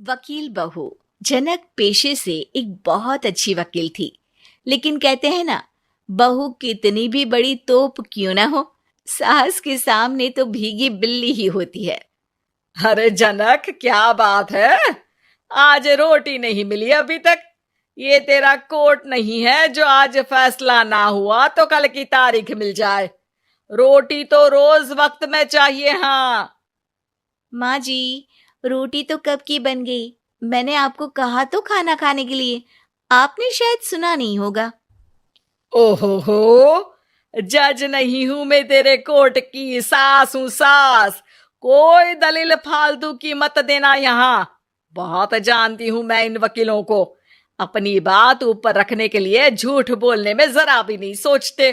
वकील बहू। जनक पेशे से एक बहुत अच्छी वकील थी, लेकिन कहते हैं ना, बहू कितनी भी बड़ी तोप क्यों ना हो, सास के सामने तो भीगी बिल्ली ही होती है। अरे जनक, क्या बात है? आज रोटी नहीं मिली अभी तक। ये तेरा कोर्ट नहीं है जो आज फैसला ना हुआ तो कल की तारीख मिल जाए। रोटी तो रोज वक्त में चाहिए। हाँ। माँ जी, रोटी तो कब की बन गई। मैंने आपको कहा तो खाना खाने के लिए, आपने शायद सुना नहीं होगा। ओहो हो, जज नहीं हूं मैं तेरे कोर्ट की, सास हूं सास। कोई दलील फालतू की मत देना यहाँ। बहुत जानती हूं मैं इन वकीलों को। अपनी बात ऊपर रखने के लिए झूठ बोलने में जरा भी नहीं सोचते।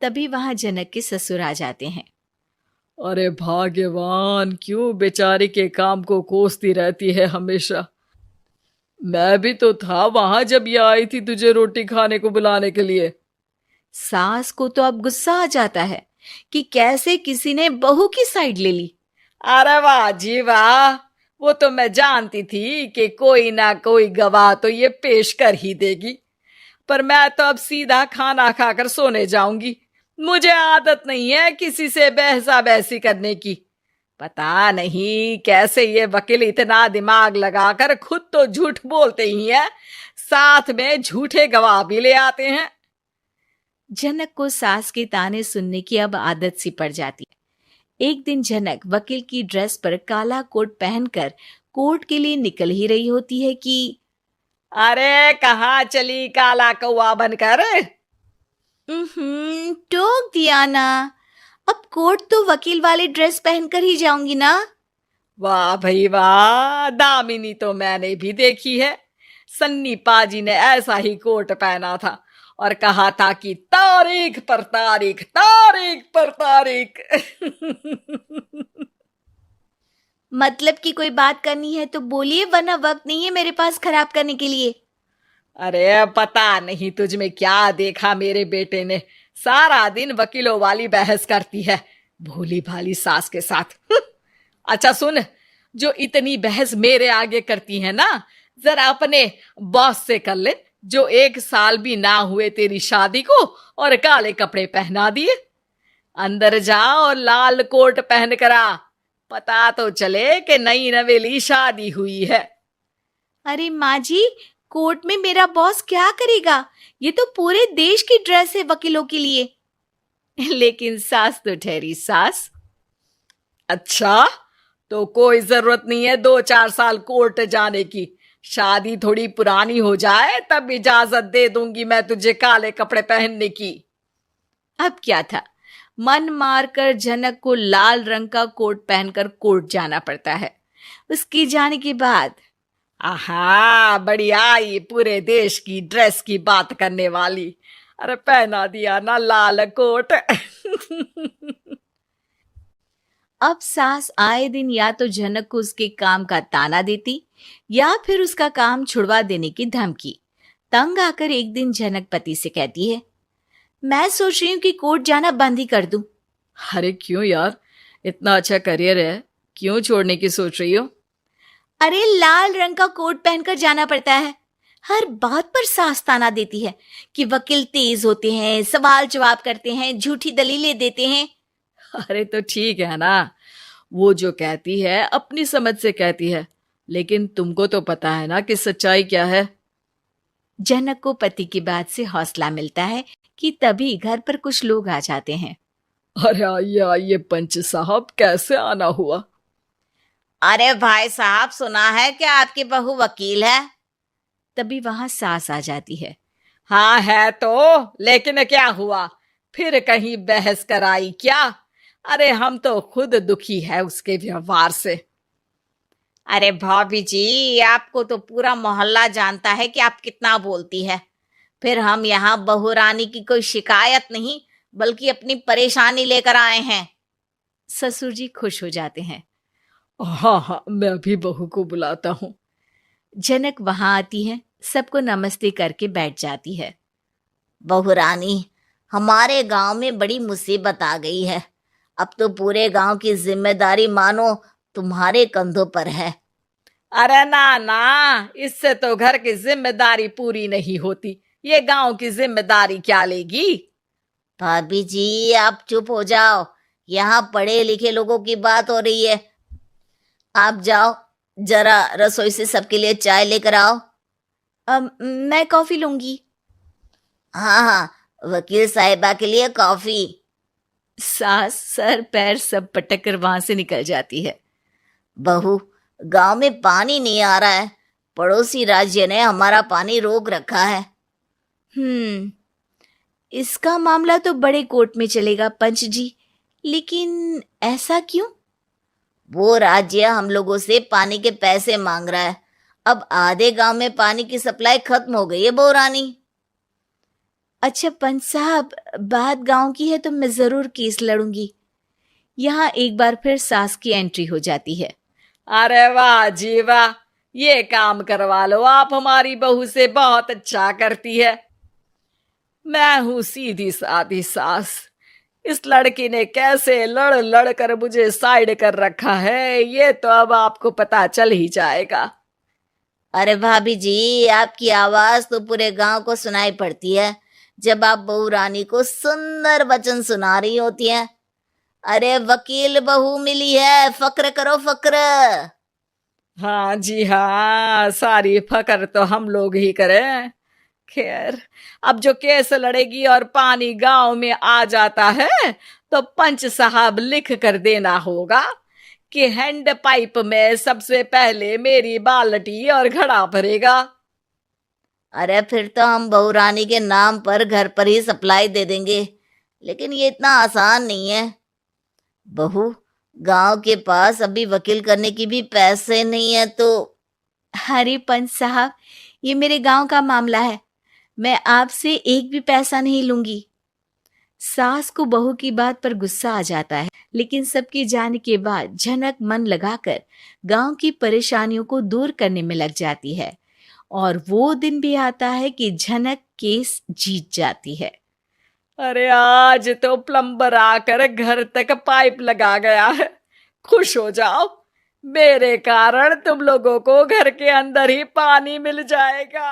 तभी वहां जनक के ससुर आ जाते हैं। अरे भाग्यवान, क्यों बेचारी के काम को कोसती रहती है हमेशा। मैं भी तो था वहां जब ये आई थी तुझे रोटी खाने को बुलाने के लिए। सास को तो अब गुस्सा आ जाता है कि कैसे किसी ने बहू की साइड ले ली। अरे वाह जी वाह, वो तो मैं जानती थी कि कोई ना कोई गवाह तो ये पेश कर ही देगी। पर मैं तो अब सीधा खाना खाकर सोने जाऊंगी। मुझे आदत नहीं है किसी से बहसा बहसी करने की। पता नहीं कैसे ये वकील इतना दिमाग लगाकर खुद तो झूठ बोलते ही हैं, साथ में झूठे गवाह भी ले आते हैं। जनक को सास के ताने सुनने की अब आदत सी पड़ जाती है। एक दिन जनक वकील की ड्रेस पर काला कोट पहनकर कोर्ट के लिए निकल ही रही होती है कि अरे कहाँ चली काला कौवा बनकर? टोक दिया ना। अब कोर्ट तो वकील वाली ड्रेस पहनकर ही जाऊंगी ना। वाह भाई वाह, दामिनी तो मैंने भी देखी है। सन्नी पाजी ने ऐसा ही कोट पहना था और कहा था कि तारीख पर तारीख, तारीख पर तारीख। मतलब कि कोई बात करनी है तो बोलिए, वरना वक्त नहीं है मेरे पास खराब करने के लिए। अरे पता नहीं तुझ में क्या देखा मेरे बेटे ने, सारा दिन वकीलों वाली बहस करती है, भोली भाली सास के साथ। अच्छा सुन, जो इतनी बहस मेरे आगे करती है ना, जरा अपने बॉस से कर ले, जो 1 साल भी ना हुए तेरी शादी को और काले कपड़े पहना दिए। अंदर जा और लाल कोट पहन कर आ, पता तो चले कि नई नवेली शादी हुई है। अरे माँ जी, कोर्ट में मेरा बॉस क्या करेगा? ये तो पूरे देश की ड्रेस है वकीलों के लिए। लेकिन सास तो ठहरी सास। अच्छा, तो कोई जरूरत नहीं है 2-4 साल कोर्ट जाने की। शादी थोड़ी पुरानी हो जाए तब इजाजत दे दूंगी मैं तुझे काले कपड़े पहनने की। अब क्या था, मन मारकर जनक को लाल रंग का कोट पहनकर कोर्ट जाना पड़ता है। उसके जाने के बाद आहा, बढ़िया, ये पूरे देश की ड्रेस की बात करने वाली। अरे पहना दिया ना लाल कोट। अब सास आए दिन या तो जनक को उसके काम का ताना देती या फिर उसका काम छुड़वा देने की धमकी। तंग आकर एक दिन जनक पति से कहती है, मैं सोच रही हूँ कि कोर्ट जाना बंद ही कर दूं। अरे क्यों यार, इतना अच्छा करियर है, क्यों छोड़ने की सोच रही हो? अरे लाल रंग का कोट पहनकर जाना पड़ता है। हर बात पर सास ताना देती है कि वकील तेज होते हैं, सवाल जवाब करते हैं, झूठी दलीलें देते हैं। अरे तो ठीक है ना, वो जो कहती है अपनी समझ से कहती है, लेकिन तुमको तो पता है ना कि सच्चाई क्या है। जनक को पति की बात से हौसला मिलता है कि तभी घर पर कुछ लोग आ जाते हैं। अरे आइए आइए पंच साहब, कैसे आना हुआ? अरे भाई साहब, सुना है कि आपकी बहू वकील है। तभी वहां सास आ जाती है। हाँ है तो, लेकिन क्या हुआ? फिर कहीं बहस कराई क्या? अरे हम तो खुद दुखी है उसके व्यवहार से। अरे भाभी जी, आपको तो पूरा मोहल्ला जानता है कि आप कितना बोलती है। फिर हम यहाँ बहू रानी की कोई शिकायत नहीं, बल्कि अपनी परेशानी लेकर आए हैं। ससुर जी खुश हो जाते हैं। हाँ हाँ, मैं भी बहू को बुलाता हूँ। जनक वहां आती है, सबको नमस्ते करके बैठ जाती है। बहू रानी, हमारे गांव में बड़ी मुसीबत आ गई है। अब तो पूरे गांव की जिम्मेदारी मानो तुम्हारे कंधों पर है। अरे ना ना, इससे तो घर की जिम्मेदारी पूरी नहीं होती। ये गांव की जिम्मेदारी क्या लेगी? भाभी जी आप चुप हो जाओ, यहाँ पढ़े लिखे लोगों की बात हो रही है। आप जाओ, जरा रसोई से सबके लिए चाय लेकर आओ। मैं कॉफी लूंगी। हाँ हाँ, वकील साहिबा के लिए कॉफी। सास सर पैर सब पटक कर वहां से निकल जाती है। बहू, गांव में पानी नहीं आ रहा है, पड़ोसी राज्य ने हमारा पानी रोक रखा है। इसका मामला तो बड़े कोर्ट में चलेगा पंच जी, लेकिन ऐसा क्यों? वो राज्य हम लोगों से पानी के पैसे मांग रहा है। अब आधे गांव में पानी की सप्लाई खत्म हो गई है बहुरानी। अच्छा पंच साहब, बात गांव की है तो मैं जरूर केस लड़ूंगी। यहाँ एक बार फिर सास की एंट्री हो जाती है। अरे वाह जी वाह, ये काम करवा लो, आप हमारी बहू से बहुत अच्छा करती है। मैं हूं सीधी सादी सास। इस लड़की ने कैसे लड़ लड़ कर मुझे साइड कर रखा है, ये तो अब आपको पता चल ही जाएगा। अरे भाभी जी, आपकी आवाज तो पूरे गांव को सुनाई पड़ती है जब आप बहू रानी को सुंदर वचन सुना रही होती हैं। अरे वकील बहू मिली है, फक्र करो फक्र। हाँ जी हाँ, सारी फकर तो हम लोग ही करें। खैर, अब जो केस लड़ेगी और पानी गांव में आ जाता है तो पंच साहब लिख कर देना होगा कि हैंड पाइप में सबसे पहले मेरी बाल्टी और घड़ा भरेगा। अरे फिर तो हम बहू रानी के नाम पर घर पर ही सप्लाई दे देंगे, लेकिन ये इतना आसान नहीं है। बहू, गांव के पास अभी वकील करने की भी पैसे नहीं है तो। अरे पंच साहब, ये मेरे गांव का मामला है, मैं आपसे एक भी पैसा नहीं लूंगी। सास को बहू की बात पर गुस्सा आ जाता है, लेकिन सबके जाने के बाद झनक मन लगाकर गांव की परेशानियों को दूर करने में लग जाती है। और वो दिन भी आता है कि झनक केस जीत जाती है। अरे आज तो प्लम्बर आकर घर तक पाइप लगा गया है। खुश हो जाओ, मेरे कारण तुम लोगों को घर के अंदर ही पानी मिल जाएगा।